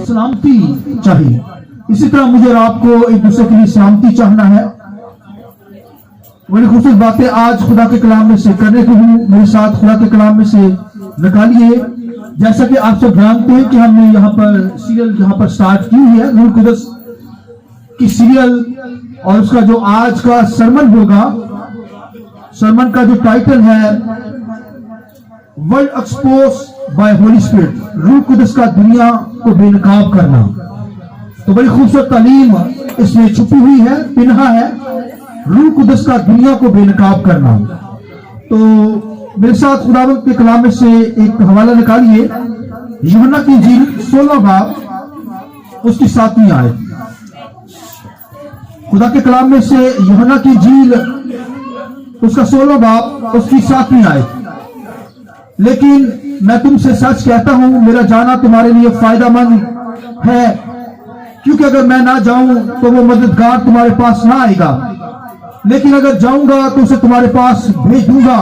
سلامتی چاہیے. اسی طرح مجھے اور آپ کو ایک دوسرے کے لیے سلامتی چاہنا ہے. بڑی خوبصورت باتیں آج خدا کے کلام میں سے کرنے کو ہوں. میرے ساتھ خدا کے کلام میں سے نکالیے. جیسا کہ آپ سب جانتے ہیں کہ ہم نے یہاں پر سیریل یہاں پر سٹارٹ کی ہے روح القدس کی سیریل, اور اس کا جو آج کا سرمن ہوگا, سرمن کا جو ٹائٹل ہے world expose by holy spirit, روح القدس کا دنیا کو بے نقاب کرنا. تو بڑی خوبصورت تعلیم اس میں چھپی ہوئی ہے, پنہا ہے, روح القدس کا دنیا کو بے نقاب کرنا. تو میرے ساتھ خداوند کے کلام میں سے ایک حوالہ نکالیے. یوحنا کی انجیل 16 باب اس کی 7ویں آیت. خدا کے کلام میں سے یوحنا کی انجیل اس کا 16 باب اس کی 7ویں آیت. لیکن میں تم سے سچ کہتا ہوں میرا جانا تمہارے لیے فائدہ مند ہے, کیونکہ اگر میں نہ جاؤں تو وہ مددگار تمہارے پاس نہ آئے گا, لیکن اگر جاؤں گا تو اسے تمہارے پاس بھیج دوں گا.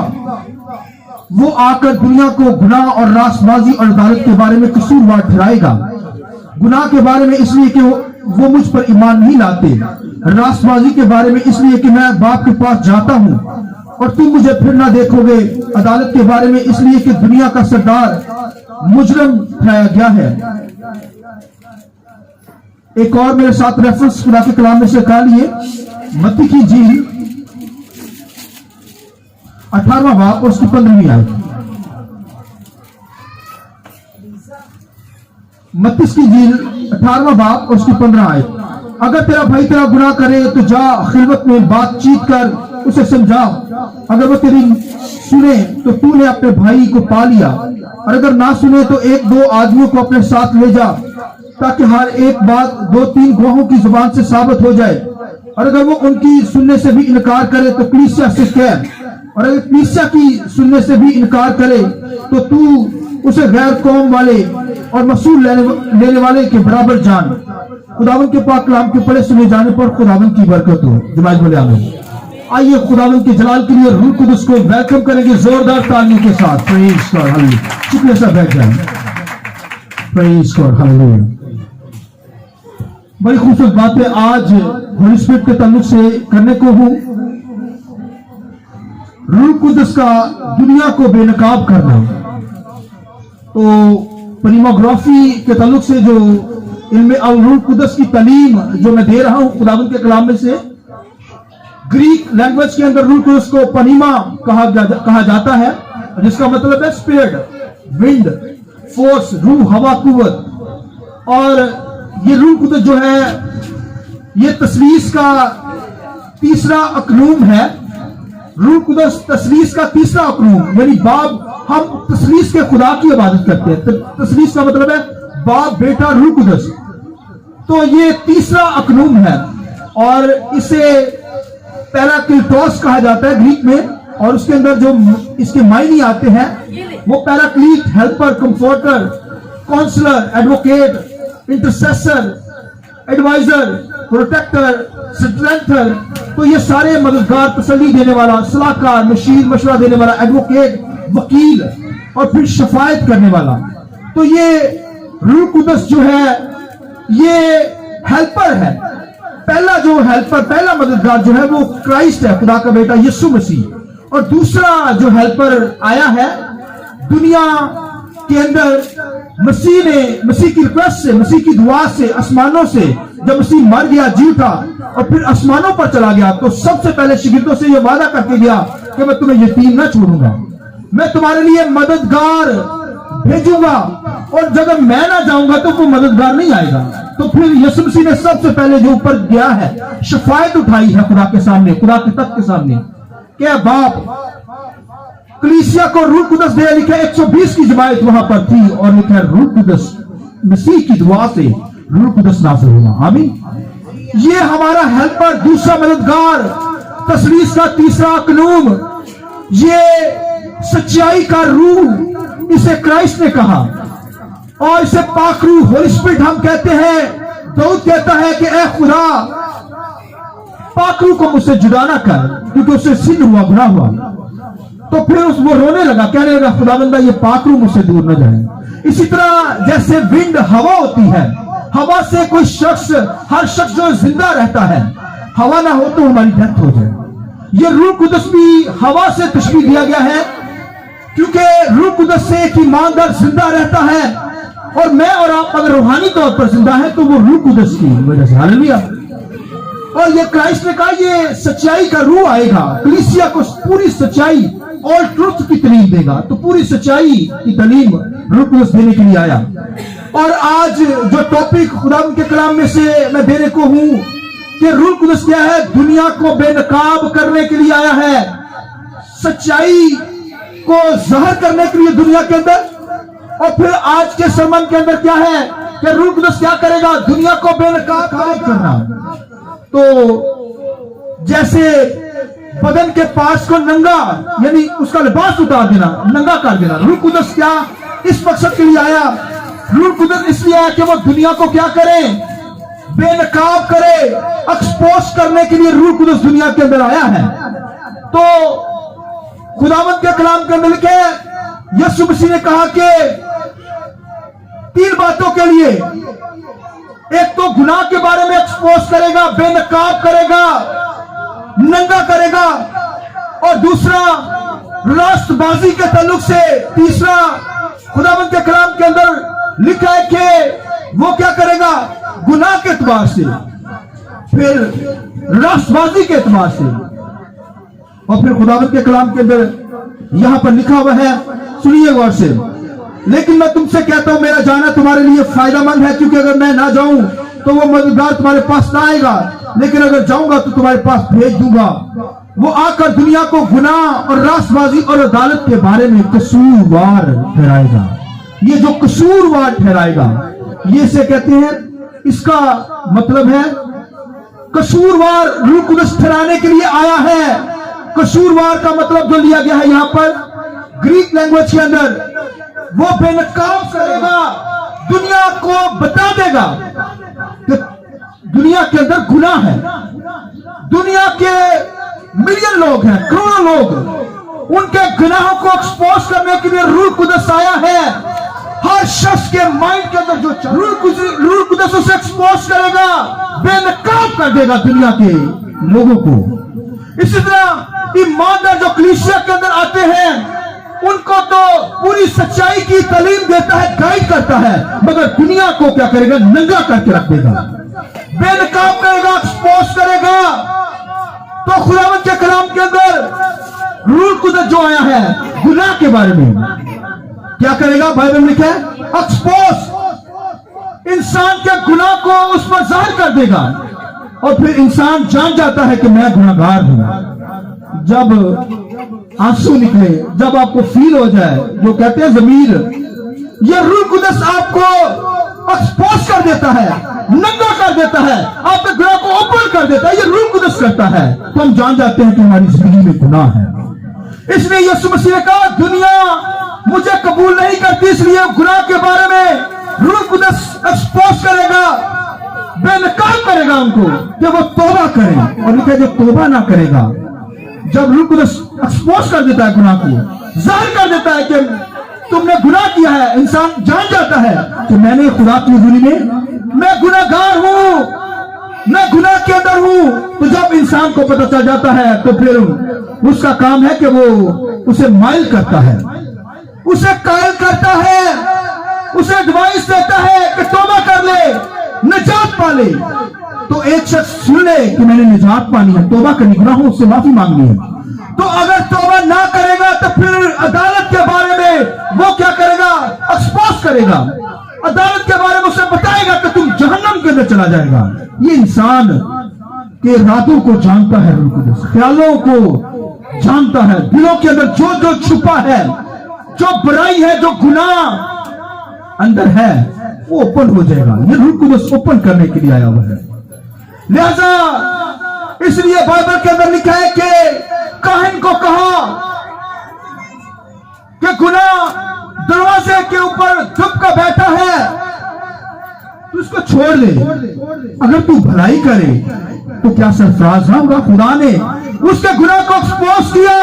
وہ آ کر دنیا کو گناہ اور راست بازی اور عدالت کے بارے میں قصوروار ٹھہرائے گا. گناہ کے بارے میں اس لیے کہ وہ مجھ پر ایمان نہیں لاتے, راست بازی کے بارے میں اس لیے کہ میں باپ کے پاس جاتا ہوں اور تم مجھے پھر نہ دیکھو گے, عدالت کے بارے میں اس لیے کہ دنیا کا سردار مجرم ٹھہرایا گیا ہے. ایک اور میرے ساتھ ریفرنس خدا کے کلام میں سے نکالیے. متی کی انجیل 18واں باب اور اس کی 15ویں آیت. متی کی انجیل 18واں باب اور اس کی 15 آیت. اگر تیرا بھائی تیرا گناہ کرے تو جا خلوت میں بات چیت کر اسے سمجھا, اگر وہ تیری سنے تو تو نے اپنے بھائی کو پا لیا, اور اگر نہ سنے تو 1-2 آدمیوں کو اپنے ساتھ لے جا, تاکہ ہر ایک بات 2-3 گواہوں کی زبان سے ثابت ہو جائے. اور اگر وہ ان کی سننے سے بھی انکار کرے تو کلیسیا سے کہہ, اور اگر کلیسیا کی سننے سے بھی انکار کرے تو اسے غیر قوم والے اور مسئول لینے والے کے برابر جان. خداوند کے پاک کلام کے پڑھے سنے جانے پر خداوند کی برکت ہو. جماعت بولے آمین. آئیے خداوند کے جلال کے لیے روح القدس کو ویلکم کریں گے زوردار تالیوں کے ساتھ. پریز گاڈ, ہاللیلویا. شکریہ صاحب, بیٹھ جائیں. پریز گاڈ, ہاللیلویا. بڑی خوبصورت باتیں آج ہولی اسپرٹ کے تعلق سے کرنے کو ہوں. روح القدس کا دنیا کو بے نقاب کرنا. تو پریموگرافی کے تعلق سے جو علم روح القدس کی تعلیم جو میں دے رہا ہوں خداوند کے کلام میں سے, گریک لینگویج کے اندر روح القدس کو پنیما کہا جاتا ہے, جس کا مطلب ہے اسپرٹ, ونڈ, فورس, روح, ہوا, قوت. اور یہ روح القدس جو ہے یہ تثلیث کا تیسرا اقنوم ہے. روح القدس تثلیث کا تیسرا اقنوم, یعنی باپ, ہم تثلیث کے خدا کی عبادت کرتے ہیں. تثلیث کا مطلب ہے باپ, بیٹا, روح القدس. تو یہ تیسرا اقنوم ہے, اور اسے پیراکلیٹوس کہا جاتا ہے گریک میں, اور اس کے اندر جو اس کے معنی آتے ہیں وہ paraclete, helper, comforter, counsellor, advocate, intercessor, adviser, protector, strengthener. تو یہ سارے مددگار, تسلی دینے والا, صلاح مشیر, مشورہ دینے والا, ایڈوکیٹ, وکیل, اور پھر شفاعت کرنے والا. تو یہ روح القدس جو ہے یہ ہیلپر ہے. پہلا جو ہیلپر, پہلا مددگار جو ہے وہ کرائسٹ ہے, خدا کا بیٹا یسوع مسیح. اور دوسرا جو ہیلپر آیا ہے دنیا کے اندر مسیح نے, مسیح کی ریکویسٹ سے, مسیح کی دعا سے, آسمانوں سے, جب مسیح مر گیا, جی اٹھا اور پھر آسمانوں پر چلا گیا, تو سب سے پہلے شاگردوں سے یہ وعدہ کر کے گیا کہ میں تمہیں یتیم نہ چھوڑوں گا, میں تمہارے لیے مددگار بھیجوں گا, اور جب میں نہ جاؤں گا تو وہ مددگار نہیں آئے گا. تو پھر یسوع مسیح نے سب سے پہلے جو اوپر گیا ہے شفاعت اٹھائی ہے خدا کے سامنے, خدا کے تخت کے سامنے, کہ باپ کلیسیا کو روح القدس دے. لکھا 120 کی جماعت وہاں پر تھی, اور لکھا روح القدس مسیح کی دعا سے روح القدس نازل ہوا. آمین. یہ ہمارا ہیلپر, دوسرا مددگار, تثلیث کا تیسرا اقنوم, یہ سچائی کا روح, اسے کرائسٹ نے کہا, اور اسے پاک روح, ہولی اسپرٹ ہم کہتے ہیں. داؤد کہتا ہے کہ اے خدا پاک روح کو مجھ سے جدا نہ کر, کیونکہ اس سے سن ہوا, گناہ ہوا. تو پھر وہ رونے لگا, کہنے لگا خدا بندہ یہ پاک روح مجھ سے دور نہ جائے. اسی طرح جیسے ونڈ ہوا ہوتی ہے, हवा से कोई शख्स, हर शख्स जो जिंदा रहता है, हवा ना हो तो हमारी डेथ हो जाए। ये रूह कुदस भी हवा से तशबीह दिया गया है, क्योंकि रूह कुदस से एक ईमानदार जिंदा रहता है, और मैं और आप अगर रूहानी तौर पर जिंदा है तो वो रूह कुदस की वजह से। हालेलुया। और ये क्राइस्ट ने कहा ये सच्चाई का रूह आएगा, कलीसिया को पूरी सच्चाई और ट्रुथ की तालीम देगा। तो पूरी सच्चाई की तालीम रूह कुदस देने के लिए आया। और आज जो टॉपिक खुदा के कलाम में से मैं देने को हूं कि रूह कुदस क्या है, दुनिया को बेनकाब करने के लिए आया है, सच्चाई को ज़ाहिर करने के लिए दुनिया के अंदर। और फिर आज के सरमन के अंदर क्या है कि रूह कुदस क्या करेगा, दुनिया को बेनकाब करना। तो जैसे बदन के पास को नंगा, यानी उसका लिबास उतार देना, नंगा कर देना, रूह कुदस क्या इस मकसद के लिए आया। रूह कुदस इसलिए आया कि वो दुनिया को क्या करे, बेनकाब करे, एक्सपोज करने के लिए रूह कुदस दुनिया के अंदर आया है। तो खुदावंद के कलाम के अंदर लिखे, यीशु मसीह ने कहा कि 3 बातों के लिए, एक तो गुनाह के बारे में एक्सपोज करेगा, बेनकाब करेगा, नंगा करेगा, और दूसरा रास्तबाजी के ताल्लुक से, तीसरा खुदावंद के कलाम के अंदर लिखा है कि वो क्या करेगा, गुनाह के एतबार से, फिर रास्तबाजी के एतबार से, और फिर खुदावंद के कलाम के अंदर यहां पर लिखा हुआ है, सुनिए गौर से, लेकिन मैं तुमसे कहता हूं मेरा जाना तुम्हारे लिए फायदेमंद है, क्योंकि अगर मैं ना जाऊं तो वो मददगार तुम्हारे पास ना आएगा, लेकिन अगर जाऊंगा तो तुम्हारे पास भेज दूंगा। वो आकर दुनिया को गुनाह और रास्तबाजी और अदालत के बारे में कसूरवार ठहराएगा। ये जो कसूरवार ठहराएगा, ये से कहते हैं, इसका मतलब है कसूरवार रूह कुदस ठहराने के लिए आया है। कसूरवार का मतलब जो लिया गया है यहां पर ग्रीक लैंग्वेज के अंदर, वो बेनकाब करेगा, दुनिया को बता देगा कि दुनिया के अंदर गुनाह है। दुनिया के मिलियन लोग हैं, करोड़ों लोग, उनके गुनाहों को एक्सपोज करने के लिए रूह कुदस आया है। हर शख्स के माइंड के अंदर जो रूह कुदस उसे एक्सपोज करेगा, बेनकाब कर देगा दुनिया के लोगों को। इसी तरह ईमानदार जो कलीसिया के अंदर आते हैं, उनको तो पूरी सच्चाई की तालीम देता है, गाइड करता है, मगर दुनिया को क्या करेगा, नंगा करके रख देगा, बेनकाब करेगा, एक्सपोज करेगा। तो खुदावंद के कलाम के अंदर रूह कुदस जो आया है गुनाह के बारे में क्या करेगा, बाइबल में लिखा है, एक्सपोज, इंसान के गुनाह को उस पर जाहिर कर देगा, और फिर इंसान जान जाता है कि मैं गुनाहगार हूं। जब आंसू निकले, जब आपको फील हो जाए, जो कहते हैं ज़मीर, ये रूह कुदस आपको एक्सपोज कर देता है, नंगा कर देता है, आपके गुनाह को ओपन कर देता है, ये रूह कुदस करता है, तो हम जान जाते हैं कि हमारी जिंदगी में गुनाह है। इसलिए यीशु मसीह ने कहा, दुनिया मुझे कबूल नहीं करती, इसलिए गुनाह के बारे में रूह कुदस एक्सपोज करेगा, बेनकाब करेगा उनको कि वो तौबा करें। और लिखा, जो तौबा ना करेगा, जब रूह कुदस एक्सपोज कर देता है गुनाह को, जाहिर कर देता है कि तुमने गुनाह किया है, इंसान जान जाता है कि मैंने खुदा की हुजूरी में मैं गुनाहगार हूं, मैं गुनाह के अंदर हूं। तो जब इंसान को पता चल जाता है तो फिर उसका काम है कि वो उसे माइल करता है, उसे कायल करता है, उसे एडवाइस देता है कि तौबा कर ले, निजात पा ले। तो एक शख्स सुन ले कि मैंने निजात पानी है, तौबा करनी, गुनाहों से माफी मांगनी है, तो अगर तौबा ना करेगा तो फिर अदालत के बारे में वो क्या करेगा, एक्सपोज करेगा, अदालत के बारे में उसे बताएगा कि तुम जहन्नम के अंदर चला जाएगा। ये इंसान के इरादों को जानता है, रूह कुदस ख्यालों को जानता है, दिलों के अंदर जो जो छुपा है, जो बुराई है, जो गुनाह अंदर है, वो ओपन हो जाएगा। ये रूह कुदस ओपन करने के लिए आया हुआ है। लिहाजा इसलिए बाइबल के अंदर लिखा है कि काहिन को कहा कि गुनाह दरवाजे के ऊपर छुप कर बैठा है, तो उसको छोड़ ले, अगर तू भलाई करे तो क्या सरफराज होगा। खुदा ने उसके गुनाह को एक्सपोज किया,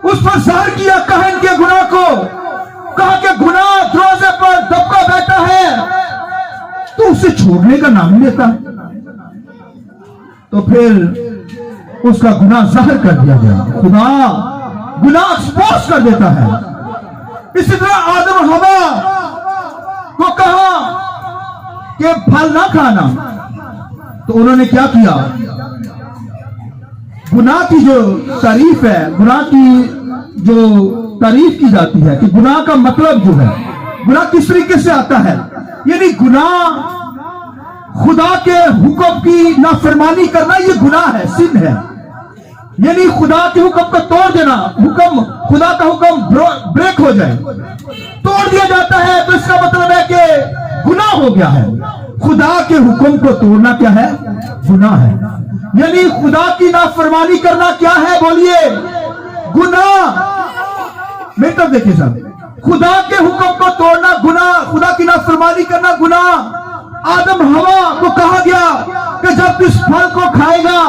उस पर जाहिर किया काहिन के गुनाह को, कहा कि गुनाह दरवाजे पर दबका बैठा है, तो उसे छोड़ने का नाम लेता, तो फिर उसका गुनाह जाहिर कर दिया गया। खुदा गुनाह एक्सपोज कर देता है। इसी तरह आदम हवा को कहा कि फल ना खाना, तो उन्होंने क्या किया? गुनाह की जो तारीफ है, गुनाह की जो तारीफ की जाती है कि गुनाह का मतलब जो है, गुनाह किस तरीके से आता है, यानी गुनाह खुदा के हुक्म की नाफरमानी करना, ये गुनाह है, सिन है। यानी खुदा के हुक्म को तोड़ देना, हुक्म खुदा का हुक्म ब्रेक हो जाए, तोड़ दिया जाता है, तो इसका मतलब है कि गुनाह हो गया है। खुदा के हुक्म को तोड़ना क्या है? गुनाह है। यानी खुदा की नाफरमानी करना क्या है? बोलिए, गुनाह। मेरी तरफ देखिए साहब, खुदा के हुक्म को तोड़ना गुनाह, खुदा की नाफरमानी करना गुनाह। आदम हवा को कहा गया कि जब तू इस फल को खाएगा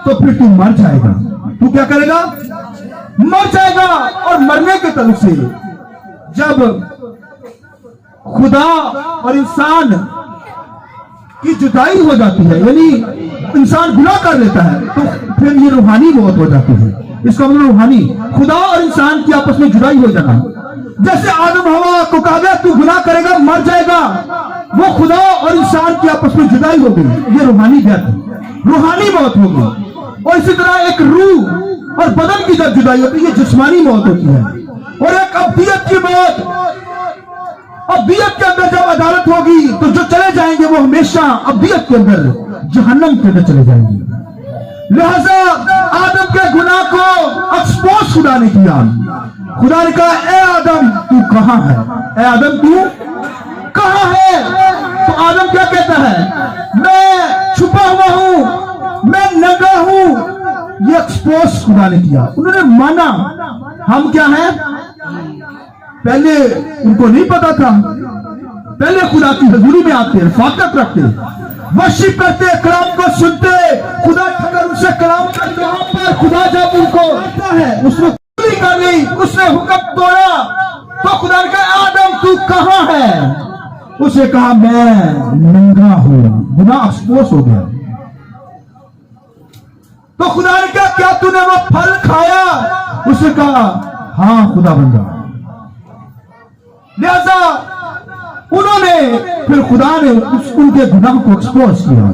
तो फिर तू मर जाएगा। तू क्या करेगा? मर जाएगा। और मरने के तलब से जब खुदा और इंसान की जुदाई हो जाती है, यानी इंसान गुनाह कर लेता है, तो फिर ये रूहानी मौत हो जाती है। इसका मतलब रूहानी, खुदा और इंसान की आपस में जुदाई हो जाना। जैसे आदम हवा को कहा गया तू गुनाह करेगा मर जाएगा, वो खुदा और इंसान की आपस में जुदाई हो गई, ये रूहानी डेथ, रूहानी मौत हो गई। और इसी तरह एक रूह और बदन की जब जुदाई होती है, ये जिस्मानी मौत होती है। और एक अब्दियत की मौत, अब्दियत के अंदर जब अदालत होगी तो जो चले जाएंगे वो हमेशा अब्दियत के अंदर, जहन्नम के अंदर चले जाएंगे। लिहाजा आदम के गुनाह को एक्सपोज खुदा ने किया। खुदा ने कहा, ए आदम तू कहां है? ए आदम तू कहां है? तो आदम क्या कहता है? मैं छुपा हुआ हूं, मैं नंगा हूं। ये एक्सपोज खुदा ने किया। उन्होंने माना हम क्या हैं। पहले उनको नहीं पता था, पहले खुदा की हजूरी में आते, रफाकत रखते, वर्शिप करते, कलाम को सुनते, खुदा ठहर उनसे कलाम करते। यहाँ पर खुदा जब उनको आता है, उसने पूरी कर ली, उसने हुक्म तोड़ा, तो खुदा ने कहा, आदम तू कहां है? उसे कहा, मैं नंगा हूं। गुनाह एक्सपोज हो गया। तो खुदा ने कहा, क्या तूने वो फल खाया? उसे कहा, हाँ खुदा बंदा। लिहाजा उन्होंने, फिर खुदा ने उनके गुनाह को एक्सपोज किया।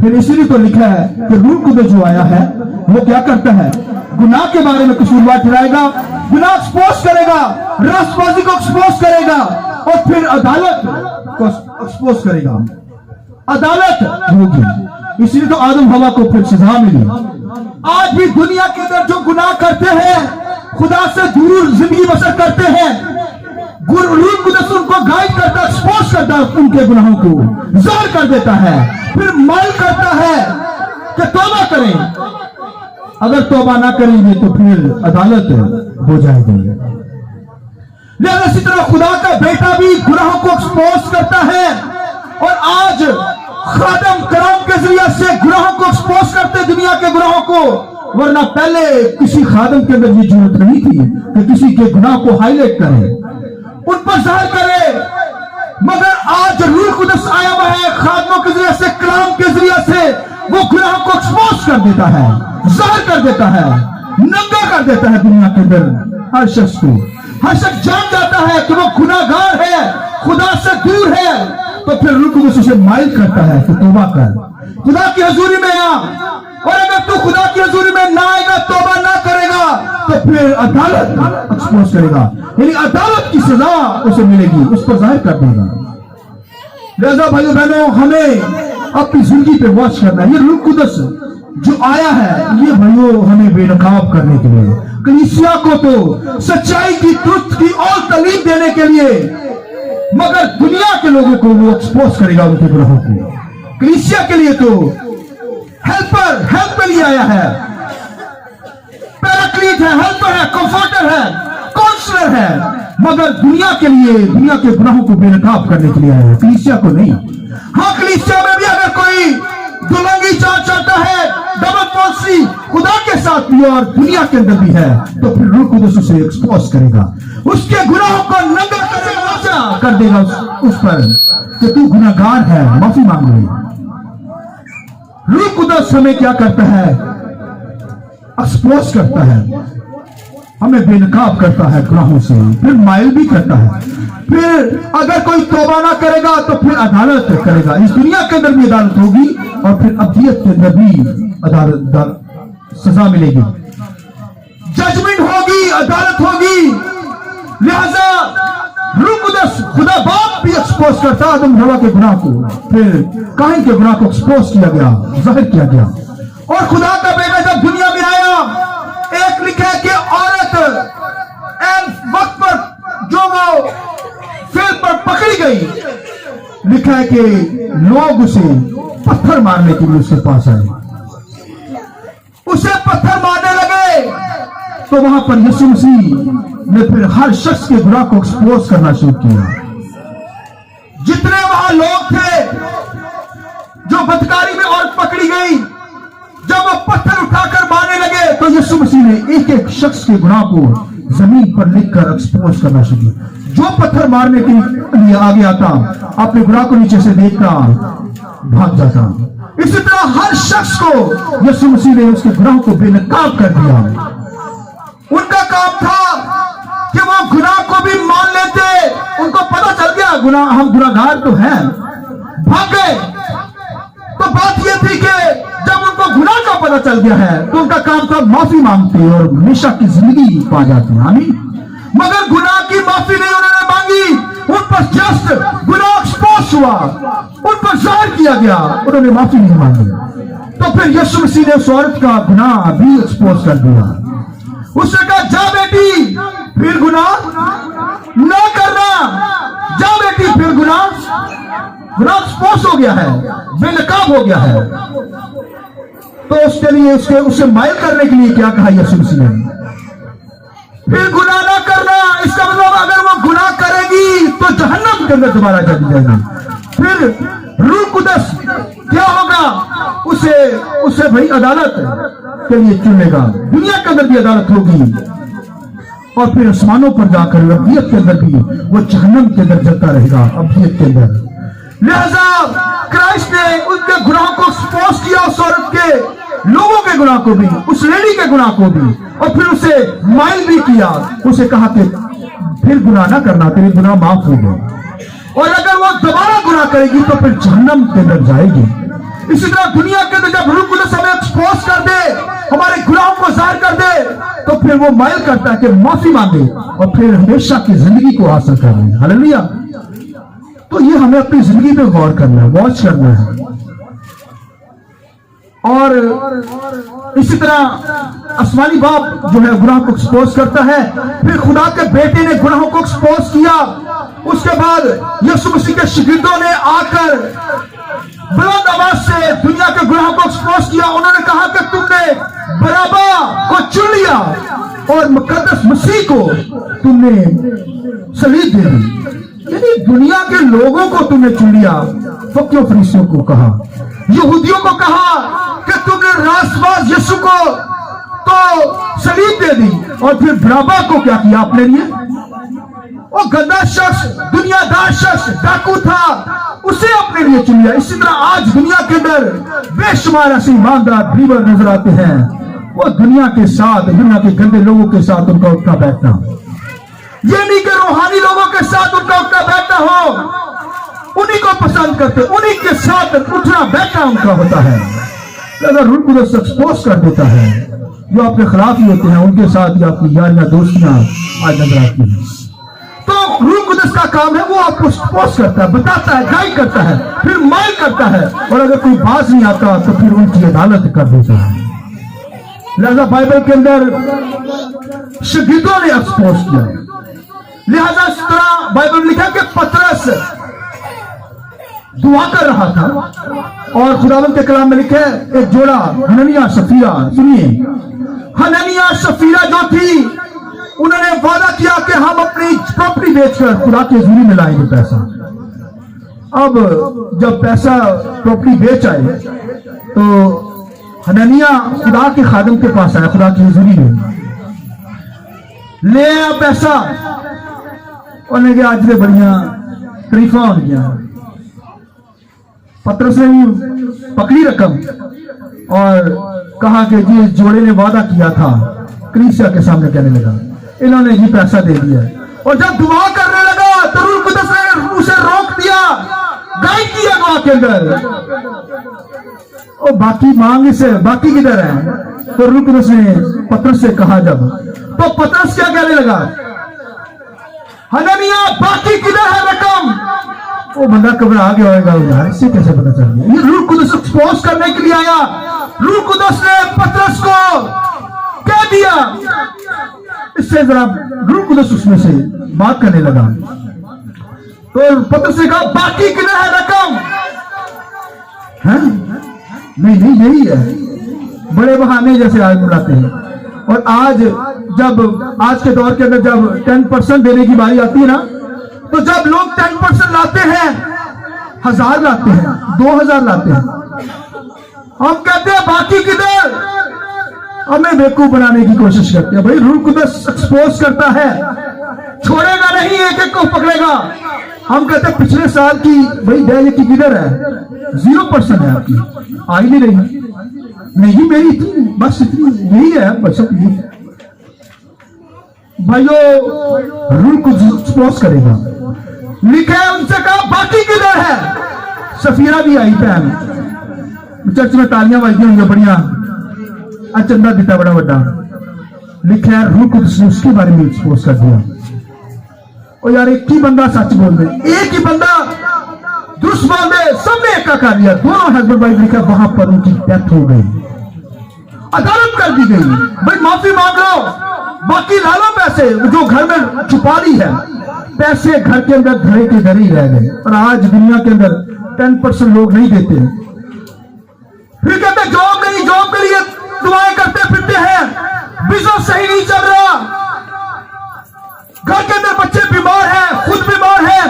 फिर इसीलिए तो लिखा है कि रूह कुदस जो आया है वो क्या करता है? गुनाह के बारे में कसूरवार ठहराएगा, गुनाह एक्सपोज करेगा, रास्तबाजी को एक्सपोज करेगा, और फिर अदालत को एक्सपोज करेगा। अदालत होगी। इसलिए तो आदम हवा को फिर सजा मिली। आज भी दुनिया के अंदर जो गुनाह करते हैं, खुदा से दूर जिंदगी बसर करते हैं, रूह कुदस उनको गाइड करता, एक्सपोज करता है, उनके गुनाहों को ज़ाहिर कर देता है, फिर माइल करता है कि तौबा करें। अगर तौबा ना करेंगे तो फिर अदालत हो जाएगी। लेकिन इसी तरह खुदा का बेटा भी गुनाहों को एक्सपोज करता है, और आज खादम कलाम के जरिए से गुनाहों को एक्सपोज करते, दुनिया के गुनाहों को। वरना पहले किसी खादम के अंदर ये जरूरत नहीं थी कि किसी के गुनाह को हाईलाइट करे, उन पर जाहिर करे। मगर आज रूह कुदस आया हुआ है, खादमों के जरिए से, कलाम के जरिए से वो गुनाह को एक्सपोज कर देता है, जाहिर कर देता है, नंगा कर देता है दुनिया के अंदर हर शख्स को। हर शख्स जान जाता है कि वो गुनाहगार है, खुदा से दूर है, तो फिर रूह कुदस उसे माइल करता है कि तौबा कर, खुदा की हजूरी में आ। और अगर तू खुदा की हजूरी में ना आएगा, तौबा ना करेगा, तो फिर अदालत एक्सपोज करेगा, यानी अदालत की सजा उसे मिलेगी, उस पर जाहिर कर देगा। लिहाजा भाइयों बहनों, हमें अपनी जिंदगी पे वॉच करना है। ये रूह कुदस जो आया है, ये भाइयों हमें बेनकाब करने के लिए, कलीसिया को तो सच्चाई की, ट्रुथ की और तालीम देने के लिए, मगर दुनिया के लोगों को वो एक्सपोज करेगा उनके गुनाहों को। कलीसिया के लिए तो हेल्प के लिए आया है, पैराक्लीट है, हेल्पर है, कंफर्टर है, काउंसलर है, मगर दुनिया के लिए, दुनिया के गुनाहों को बेनकाब करने के लिए आया है, कलीसिया को नहीं। हाँ, कलीसिया में भी अगर कोई दुलंगी चाल चलता है, डबल पॉलिसी खुदा के साथ भी और दुनिया के अंदर भी है, तो फिर रूह कुदस उसे एक्सपोज करेगा, उसके गुनाहों को नंगा करेगा। कर देगा उस पर कि तू गुनाहगार है, माफी मांग ले। रूह कुदस हमें क्या करता है? एक्सपोज करता है, हमें बेनकाब करता है गुनाहों से, फिर माइल भी करता है। फिर अगर कोई तौबा ना करेगा तो फिर अदालत करेगा। इस दुनिया के अंदर भी अदालत होगी और फिर अब्दियत के अंदर भी अदालत सजा मिलेगी, जजमेंट होगी, अदालत होगी। लिहाजा रूह कुदस खुदा बाप भी एक्सपोज करता आदम हवा के गुनाह को, फिर काइन के गुनाह को एक्सपोज किया गया, जाहिर किया गया। और खुदा का बेटा जब दुनिया में आया, एक लिखा है कि औरत वक्त पर जो वो फेल पर पकड़ी गई, लिखा है कि लोग उसे पत्थर मारने के लिए उसके पास आए, उसे पत्थर मारने लगे। तो वहां पर यीशु मसीह ने फिर हर शख्स के गुनाह को एक्सपोज करना शुरू किया। जितने वहां लोग थे जो बदकारी में औरत पकड़ी गई, जब वो पत्थर उठाकर मारने लगे तो यीशु मसीह ने एक एक शख्स के गुनाह को जमीन पर लिखकर एक्सपोज करना शुरू किया। जो पत्थर मारने के लिए आगे आता, अपने गुनाह को नीचे से देखता भाग जाता। इसी तरह हर शख्स को यीशु मसीह ने उसके गुनाह को बेनकाब कर दिया। उनका काम था कि वो गुनाह को भी मान लेते, उनको पता चल गया गुनाह, हम गुनाहगार तो हैं, भाग गए। तो बात यह थी कि जब उनको गुनाह का पता चल गया है तो उनका काम था माफी मांगते और हमेशा की जिंदगी पा जाते हैं। आमीन। मगर गुनाह की माफी नहीं उन्होंने मांगी, उन पर जस्ट गुनाह एक्सपोज हुआ, उन पर जाहिर किया गया, उन्होंने माफी नहीं मांगी। तो फिर यीशु मसीह ने उस औरत का गुनाह भी एक्सपोज कर दिया। उसने कहा, जा बेटी फिर गुनाह ना करना, जा बेटी फिर गुनाह एक्सपोज हो गया है, बेनकाब हो गया है। तो उसके लिए उसे माइल करने के लिए क्या कहा यीशु मसीह ने? फिर गुनाह ना करना। इसका मतलब अगर वो गुनाह करेगी तो जहन्नम के अंदर दोबारा चली जाएगी। फिर रूह कुदस क्या होगा? उसे भाई अदालत के लिए चुनेगा, दुनिया के अंदर भी अदालत होगी और फिर आसमानों पर जाकर अब्दियत के अंदर भी वो जहन्नम के अंदर जलता रहेगा, अब्दियत के अंदर। लिहाजा क्राइस्ट ने उनके गुनाह को एक्सपोज किया, उस औरत के लोगों के गुनाह को भी, उस लेडी के गुनाह को भी, और फिर उसे माइल भी किया। उसे कहा कि फिर गुनाह ना करना, तेरे गुनाह माफ हो गए, और अगर वो दोबारा गुनाह करेगी तो फिर जहन्नम के अंदर जाएगी। इसी तरह दुनिया के अंदर जब रूह कुदस हमें एक्सपोज कर दे, हमारे गुनाहों को जाहिर कर दे, तो फिर वो माइल करता है कि माफी मांगे और फिर हमेशा की जिंदगी को हासिल कर ले। हालेलुया। तो ये हमें अपनी जिंदगी पे गौर करना है, वॉच करना है। और इसी तरह आसमानी बाप जो है गुनाह को एक्सपोज करता है, फिर खुदा के बेटे ने गुनाहों को एक्सपोज किया। उसके बाद यीशु मसीह के शागिर्दों ने आकर बुलंद आवाज से दुनिया के गुनाहों को एक्सपोज किया। उन्होंने कहा कि तुमने बराबा को चुन लिया और मुकद्दस मसीह को तुमने सलीब दे दी। यानी दुनिया के लोगों को तुमने चुन लिया। फकीरों फरीसियों को कहा, यहूदियों को कहा कि तुमने रासबाज यीशु को तो सलीब दे दी, और फिर बराबा को क्या किया अपने लिए? वो गंदा शख्स, दुनियादार शख्स, डाकू था, उसे अपने लिए चुन लिया। इसी तरह आज दुनिया के अंदर बेशुमार ऐसे ईमानदार बिलीवर नजर आते हैं, वो दुनिया के साथ, दुनिया के गंदे लोगों के साथ उनका उठना बैठना, ये नहीं कि रूहानी लोगों के साथ उनका उठना बैठना हो, उन्हीं को पसंद करते, उन्हीं के साथ उठना बैठना उनका होता है। अगर रूह कुदस एक्सपोज कर देता है, जो आपके खिलाफ ही होते हैं उनके साथ ही आपकी यारियां दोस्तियां आज नजर आती हैं। तो रूह कुदस का काम है, वो आपको एक्सपोज करता है, बताता है, गाइड करता है, फिर माइल करता है, और अगर कोई बात नहीं आता तो फिर उनकी अदालत कर देता है। लिहाजा बाइबल के अंदर शागिर्दों ने एक्सपोज किया। लिहाजा इस तरह बाइबल में लिखा कि पतरस दुआ कर रहा था और खुदावंद के कलाम में लिखा है एक जोड़ा हननिया सफीरा। सुनिए, हननिया सफीरा जो थी, उन्होंने वादा किया कि हम अपनी प्रॉपर्टी बेचकर खुदा के हुजूरी में लाएंगे पैसा। अब जब पैसा प्रॉपर्टी बेच आए तो हननिया खुदा के खादम के पास आया, खुदा की हुजूरी में ले आया पैसा, उन्हें कहा अज दे बड़ियां तरीफा हो गया। पतरस ने भी पकड़ी रकम और कहा कि जी जोड़े ने वादा किया था, कलीसिया के सामने कहने लगा, इन्होंने जी पैसा दे दिया। और जब दुआ करने लगा तो रूह कुदस ने उसे रोक दिया, गायब किया दुआ के अंदर। और बाकी मांग से बाकी किधर है? तो रूह कुदस ने पतरस से कहा, जब तो पतरस क्या कहने लगा, हननिया बाकी किधर है रकम? वो बंदा घबरा गया होगा, यार इससे कैसे पता चल गया? ये रूह कुदस एक्सपोज करने के लिए आया। रूह कुदस ने पतरस को कह दिया, इससे जरा रूह कुदस उसमें से बात करने लगा। तो पतरस ने कहा, बाकी किधर है रकम? है? नहीं यही है। बड़े बहाने जैसे आज बुलाते हैं। और आज के दौर के अंदर जब 10% देने की बारी आती है ना, तो जब लोग 10% लाते हैं, 1000 लाते हैं, 2000 लाते हैं, हम कहते हैं बाकी किधर? हमें बेवकूफ बनाने की कोशिश करते हैं। भाई रूह कुदस एक्सपोज करता है, छोड़ेगा नहीं, एक एक को पकड़ेगा। हम कहते हैं पिछले साल की भाई दया की किधर है? 0% है आपकी, आ ही नहीं रही। नहीं मेरी थी, बस इतनी यही है बस। भाइयों रूह को एक्सपोज करेगा। लिखे उनसे कहा बाकी किधर है? सफीरा भी आई बहन, चर्च में तालियां बजती होंगी बढ़िया, चंदा दिता बड़ा बड़ा। लिखा रूह को उसके बारे में एक्सपोज कर दिया। और यार एक ही बंदा सच बोल दे, एक ही बंदा दुरुस्त बोल दे, सबने एक का कर लिया। दोनों हस्बैंड वाइफ लिखा, वहां पर उनकी डेथ हो गई, अदालत कर दी गई। भाई माफी मांग लो, बाकी ला लो पैसे जो घर में छुपा ली है। पैसे घर के अंदर धरे के धरे ही रह गए। और आज दुनिया के अंदर 10% लोग नहीं देते। फिर कहते जॉब नहीं, जॉब के लिए दुआएं करते फिरते हैं, बिजनेस सही नहीं चल रहा, घर के अंदर बच्चे बीमार हैं, खुद बीमार हैं।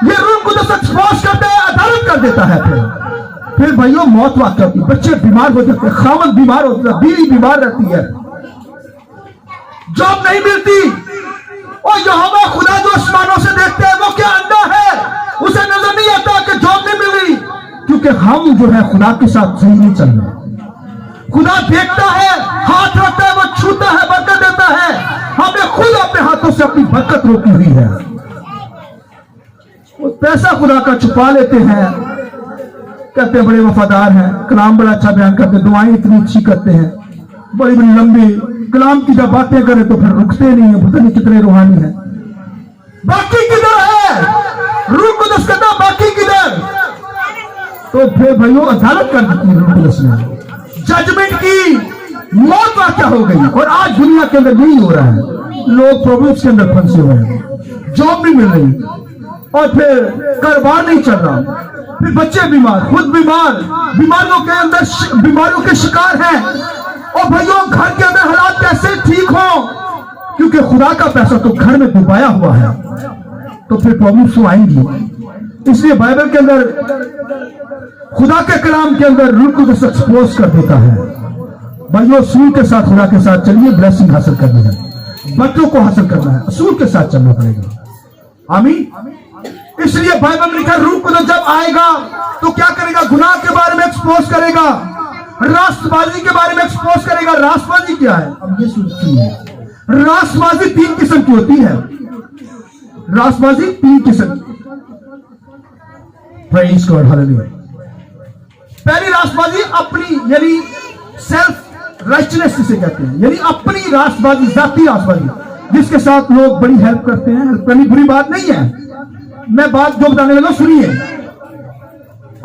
ये रूह कुदस एक्सपोज करता है, अदालत कर देता है। फिर भाइयों मौत वाक़ होती है, बच्चे बीमार हो जाते हैं, खामद बीमार होता है, बीवी बीमार रहती है, जॉब नहीं मिलती। और यहोवा खुदा जो आसमानों से देखते हैं, वो क्या अंधा है? उसे नजर नहीं आता कि जॉब नहीं मिल रही, क्योंकि हम जो है खुदा के साथ सही नहीं चल रहे। खुदा देखता है, हाथ रखता है, वो छूता है, बरकत देता है। हमने खुद अपने हाथों से अपनी बरकत रोकी हुई है। वो पैसा खुदा का छुपा लेते हैं, कहते हैं बड़े वफादार हैं, कलाम बड़ा अच्छा बयान करते हैं, दुआएं इतनी अच्छी करते हैं, बड़ी बड़ी लंबी कलाम की जब बातें करें तो फिर रुकते नहीं है, पता नहीं कितने रूहानी है। बाकी किधर है? रूह कुदस कहता बाकी किधर? तो फिर भाइयों अदालत कर दी रूह कुदस ने, जजमेंट की, मौत वाक़ हो गई। और आज दुनिया के अंदर यही हो रहा है, लोग प्रॉब्लम्स के अंदर फंसे हुए हैं, जॉब नहीं मिल रही, और फिर कारोबार नहीं चल रहा, फिर बच्चे बीमार, खुद बीमार, बीमारियों के अंदर बीमारियों के शिकार हैं। और भाइयों घर के अंदर हालात कैसे ठीक हो? क्योंकि खुदा का पैसा तो घर में डुबाया हुआ है, तो फिर प्रॉब्लम्स तो आएंगी। इसलिए बाइबल के अंदर खुदा के कलाम के अंदर रूह को एक्सपोज कर देता है। भाइयों असूल के साथ खुदा के साथ चलिए, ब्लेसिंग हासिल करनी है, बच्चों को हासिल करना है, असूल के साथ चलना पड़ेगा। आमीन। इसलिए बाइबल में लिखा रूह को जब आएगा तो क्या करेगा? गुनाह के बारे में एक्सपोज करेगा, राष्ट्रबाजी के बारे में एक्सपोज करेगा। राष्ट्रबाजी क्या है? अब ये सुनिए, राष्ट्रबाजी 3 किस्म की होती है। राष्ट्रबाजी 3 किस्म की। Praise God, hallelujah. पहली राष्ट्रबाजी अपनी, यानी सेल्फ राइचनेस जिसे कहते हैं, यानी अपनी राष्ट्रबाजी, जाती राष्ट्रबाजी, जिसके साथ लोग बड़ी हेल्प करते हैं। हेल्प करनी बुरी बात नहीं है, मैं बात जो बताने लगा सुनिए।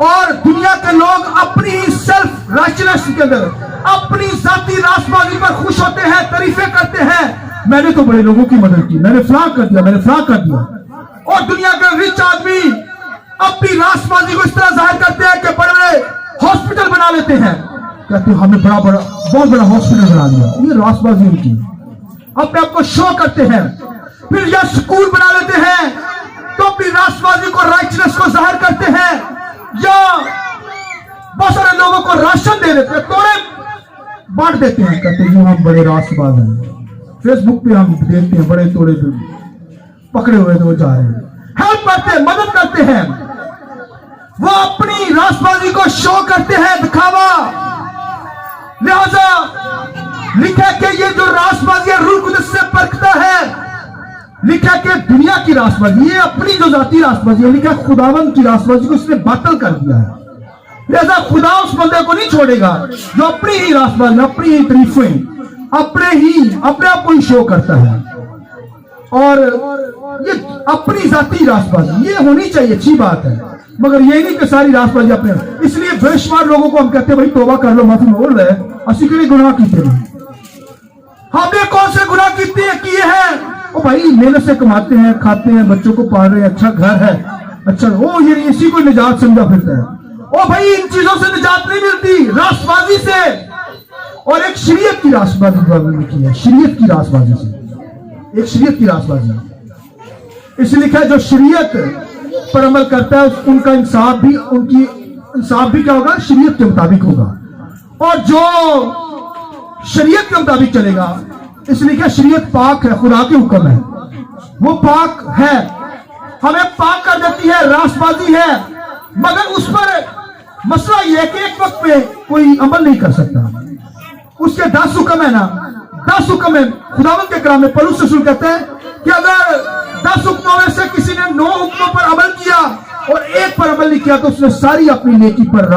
और दुनिया के लोग अपनी सेल्फ राइचनेस के अंदर अपनी जाती राष्ट्रबाजी पर खुश होते हैं, तारीफें करते हैं। मैंने तो बड़े लोगों की मदद की, मैंने फलां कर दिया, मैंने फलां कर दिया। और दुनिया के रिच आदमी अपनी राष्ट्रबाजी को इस तरह जाहिर करते हैं कि बड़े बड़े हॉस्पिटल बना लेते हैं, कहते हैं हमने बहुत बड़ा हॉस्पिटल बना दिया। ये राष्ट्रबाजी उनकी, अपने आप को शो करते हैं। फिर या स्कूल बना लेते हैं तो अपनी राष्ट्रबाजी को, राइचनेस को जाहिर करते हैं। या बहुत सारे लोगों को राशन दे देते हैं, तोड़े बांट देते हैं, कहते हैं हम बड़े राष्ट्रवाद हैं। फेसबुक पे हम देखते हैं बड़े तोड़े पकड़े हुए थे, वो जा रहे हैं, हेल्प करते हैं, मदद करते हैं। वो अपनी रासबाजी को शो करते हैं, दिखावा। लिहाजा लिखा कि ये जो रासबाजी है रूह कुदस से परखता है। लिखा कि दुनिया की रासबाजी, ये अपनी जो जाती रासबाजी है, लिखा खुदावंद की रासबाजी को इसने बातल कर दिया है। लिहाजा खुदा उस बंदे को नहीं छोड़ेगा जो अपनी ही रासबाजी, अपनी ही तारीफें, अपने आप को ही शो करता है। और ये अपनी जाती रासबाजी ये होनी चाहिए, अच्छी बात है, मगर ये नहीं कि सारी रासबाजी अपने। इसलिए बेशुमार लोगों को हम कहते हैं भाई तौबा कर लो, माफी मांग रहे, असि के गुनाह कीते हैं। हमने कौन से गुनाह किए हैं? ओ भाई मेहनत से कमाते हैं, खाते हैं, बच्चों को पाल रहे हैं, अच्छा घर है, अच्छा वो ये इसी को निजात समझा फिरता है। ओ भाई इन चीजों से निजात नहीं मिलती, रासबाजी से। और एक शरीयत की रासबाजी लिखी है, शरीयत की रासबाजी से, एक शरीयत की रासबाजी। इसलिए लिखा है जो शरीयत पर अमल करता है उनका इंसाफ भी क्या होगा? शरीयत के मुताबिक होगा। और जो शरीयत के मुताबिक चलेगा, इसलिए क्या शरीयत पाक है, खुदा के हुक्म है, वो पाक है, हमें पाक कर देती है, रासबाजी है। मगर उस पर मसला यह है कि एक वक्त में कोई अमल नहीं कर सकता। उसके 10 हुक्म है ना, 10 हुक्म है। खुदावंद के कलाम में पौलुस रसूल कहता है कि अगर 10 हुक्मों में से किसी ने 9 हुक्मों पर अमल किया और एक पर अमल नहीं किया तो उसने सारी अपनी नेकी पर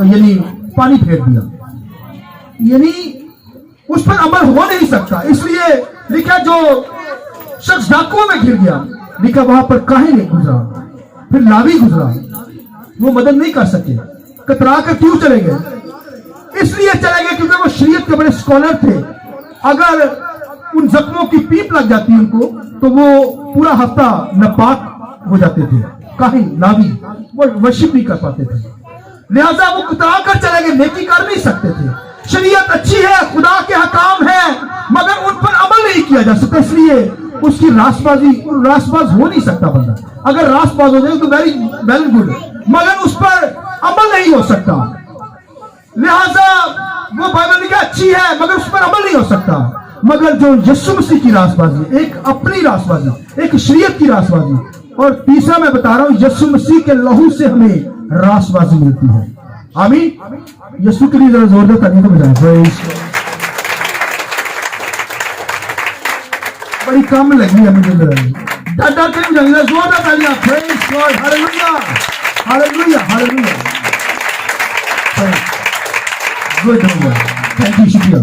यानी पानी फेर दिया, यानी उस पर अमल हो नहीं सकता। इसलिए लिखा जो शख्स डाकुओं में गिर गया, लिखा वहां पर काहे नहीं गुजरा, फिर लावी गुजरा, वो मदद नहीं कर सके, कतरा कर क्यों चले गए? इसलिए चले गए क्योंकि वो शरीयत के बड़े स्कॉलर थे। अगर उन जख्मों की पीप लग जाती उनको तो वो पूरा हफ्ता नापाक हो जाते थे, काहे लावी, वो वर्शिप नहीं कर पाते थे। लिहाजा वो कतरा कर चले गए, नेकी कर नहीं सकते थे। शरीयत अच्छी है, खुदा के हकाम है, मगर उन पर अमल नहीं किया जा सकता। इसलिए उसकी रासबाज हो नहीं सकता बंदा। अगर रासबाज हो जाए तो वेरी गुड, मगर उस पर अमल नहीं हो सकता। लिहाजा वो बाइबल लिखा अच्छी है मगर उस पर अमल नहीं हो सकता। मगर जो यीशु मसीह की रासबाजी, एक अपनी रासबाजी, एक शरीयत की रासबाजी, और तीसरा मैं बता रहा हूं यीशु मसीह के लहू से हमें रासबाजी मिलती है। आमीन। यीशु के लिए जरा जोरदार तालियां तो बजाएं। बड़ी कम लगी है मुझे, दादा के बजाएंगे जोरदार तालियां। Praise God, hallelujah hallelujah hallelujah. Thank you, शुक्रिया।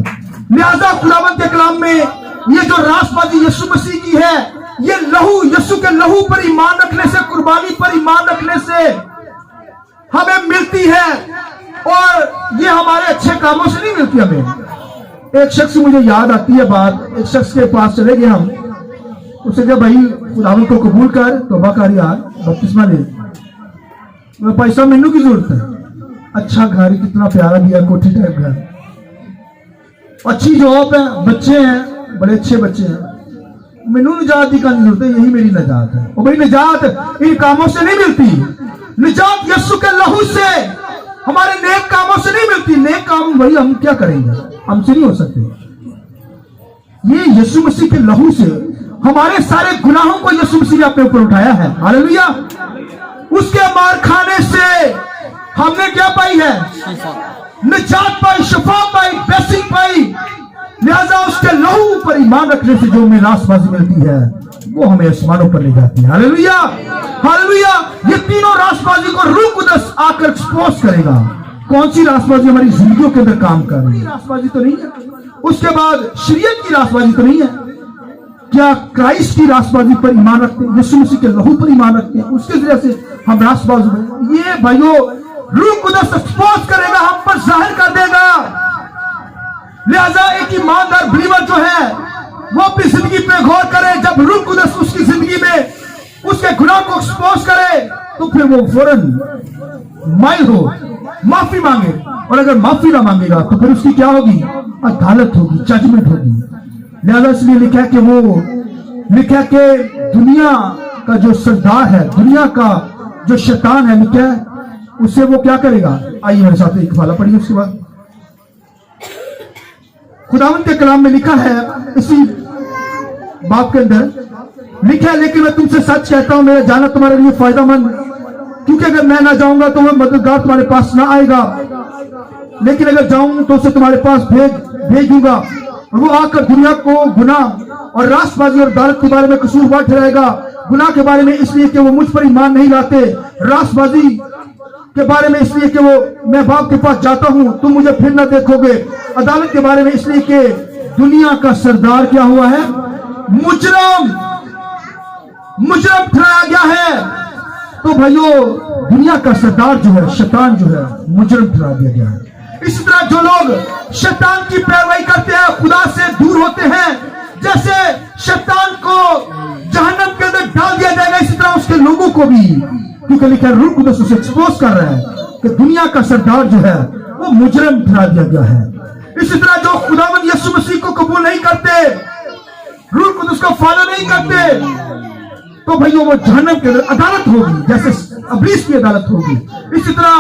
लिहाजा खुदावंद के कलाम में ये जो रासबाजी यीशु मसीह की है, ये लहू, यीशु के लहू पर ईमान रखने से, कुर्बानी पर ईमान रखने से हमें मिलती है। और ये हमारे अच्छे कामों से नहीं मिलती हमें। एक शख्स मुझे याद आती है बात, एक शख्स के पास चले गए हम, उससे कहा भाई खुदावंद को कबूल कर, तौबा कर यार, बपतिस्मा ले। पैसा मैनू की जरूरत है, अच्छा घर, कितना प्यारा दिया, कोठी टाइप घर, अच्छी जॉब है, बच्चे हैं, बड़े अच्छे बच्चे हैं, मैनू निजात की जरूरत है, यही मेरी निजात है। और भाई निजात इन कामों से नहीं मिलती, निजात यीशु के लहू से, हमारे नेक कामों से नहीं मिलती। नेक काम भाई हम क्या करेंगे, हमसे नहीं हो सकते। ये यीशु मसीह के लहू से, हमारे सारे गुनाहों को यीशु मसीह ने अपने ऊपर उठाया है। हालेलुया। उसके मार खाने से हमने क्या पाई है? निजात पाई, शिफा पाई, ब्लेसिंग पाई। लिहाजा उसके लहू पर ईमान रखने से जो हमें रासबाजी मिलती है वो हमें आसमानों पर ले जाती है। Hallelujah hallelujah. ये तीनों रासबाजी को रूह कुदस आकर एक्सपोज करेगा। कौन सी रासबाजी हमारी जिंदगियों के अंदर काम कर रही है? रासबाजी तो नहीं है। उसके बाद शरीयत की रासबाजी तो नहीं है। क्या क्राइस्ट की रासबाजी पर ईमान रखते हैं, यीशु मसीह के लहू पर ईमान रखते हैं, उसके जरिए से हम रासबाज हुए। ये भाइयों रूह कुदस एक्सपोज करेगा, हम पर जाहिर कर देगा। लिहाजा एक ईमानदार बिलीवर जो है वो अपनी जिंदगी पे गौर करे। जब रूह कुदस उसकी जिंदगी में उसके गुनाह को एक्सपोज करे तो फिर वो फौरन माइल हो, माफी मांगे। और अगर माफी ना मांगेगा तो फिर उसकी क्या होगी? अदालत होगी, जजमेंट होगी। लिहाजा इसलिए लिखा है कि वो लिखा है कि दुनिया का जो सरदार है, दुनिया का जो शैतान है, लिखा है उससे वो क्या करेगा? आइए मेरे साथ एक हवाला पढ़िए। उसके बाद खुदावंद के कलाम में लिखा है, इसी बाप के अंदर लिखा है, लेकिन मैं तुमसे सच कहता हूं मेरा जाना तुम्हारे लिए फायदेमंद, क्योंकि अगर मैं ना जाऊंगा तो वह मददगार तुम्हारे पास ना आएगा, लेकिन अगर जाऊं तो उसे तुम्हारे पास भेज दूंगा, और वो आकर दुनिया को गुनाह और रास्तबाजी और अदालत के बारे में कसूरवार ठहराएगा। गुनाह के बारे में इसलिए कि वो मुझ पर ईमान नहीं लाते, रास्तबाजी के बारे में इसलिए कि वो मैं बाप के पास जाता हूं तुम मुझे फिर ना देखोगे, अदालत के बारे में इसलिए कि दुनिया का सरदार क्या हुआ है, मुजरम ठहराया गया है। तो भाइयों, दुनिया का सरदार जो है, शैतान जो है, मुजरम ठहरा दिया गया है। इसी तरह जो लोग शैतान की पैरवी करते हैं खुदा से दूर होते हैं। जैसे शैतान को जहन्नम के अंदर डाल दिया जाएगा, इसी तरह उसके लोगों को भी, क्योंकि लिखा है रूह कुदस उसे एक्सपोज कर रहा है कि दुनिया का सरदार जो है वो मुजरम ठहरा दिया गया है। इसी तरह जो खुदावंद यीशु मसीह को कबूल नहीं करते, रूह कुदस को फॉलो नहीं करते, तो भाइयों वो जहन्नम के अंदर अदालत होगी, जैसे इब्लीस की अदालत होगी। इसी तरह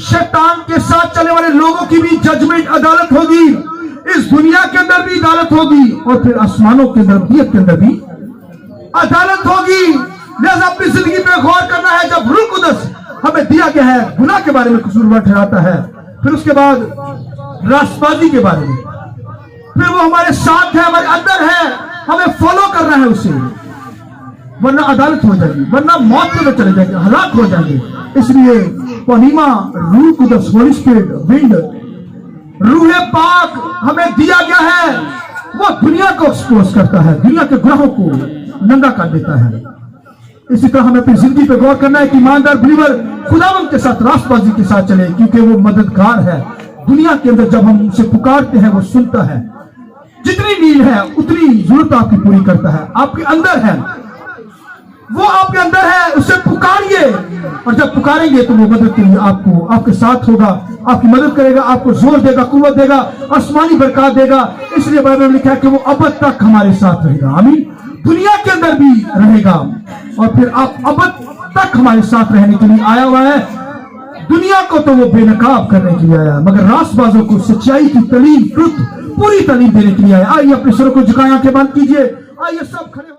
शैतान के साथ चलने वाले लोगों की भी जजमेंट अदालत होगी, इस दुनिया के अंदर भी अदालत होगी और फिर आसमानों के अंदर भी अदालत होगी। लिहाजा अपनी जिंदगी पे गौर करना है। जब रूह कुदस हमें दिया गया है, गुनाह के बारे में कसूरवार ठहराता है, फिर उसके बाद रास्तबाजी के बारे में, फिर वो हमारे साथ है, हमारे अंदर है, हमें फॉलो करना है उसे, वरना अदालत हो जाएगी, वरना मौत के अंदर चले जाएंगे, हलाक हो जाएंगे। इसलिए पनीमा रूह कुदस, होली स्पिरिट, विंड, रूह पाक हमें दिया गया है, वो दुनिया को एक्सपोज करता है, दुनिया के गुनाहों को नंगा कर देता है। इसी तरह हमें अपनी जिंदगी पे गौर करना है कि ईमानदार बिलीवर खुदावंद के साथ रास्तबाजी के साथ चले, क्योंकि वो मददगार है। दुनिया के अंदर जब हम उसे पुकारते हैं वो सुनता है, जितनी नीड है उतनी जरूरत आपकी पूरी करता है, आपके अंदर है, वो आपके अंदर है, उसे पुकारिए, और जब पुकारेंगे तो वो मदद के लिए आपको, आपके साथ होगा, आपकी मदद करेगा, आपको जोर देगा, कुव्वत देगा, आसमानी बरकत देगा। इसलिए बाइबल में लिखा है कि वो अब तक हमारे साथ रहेगा, आमीन, दुनिया के अंदर भी रहेगा, और फिर आप अब तक हमारे साथ रहने के लिए आया हुआ है। दुनिया को तो वो बेनकाब करने के लिए आया, मगर रास्तबाजों को सच्चाई की तालीम, ट्रुथ, पूरी तालीम देने के लिए आया। आइए अपने सरों को झुकाएं, आंखें बंद कीजिए, आइए सब खड़े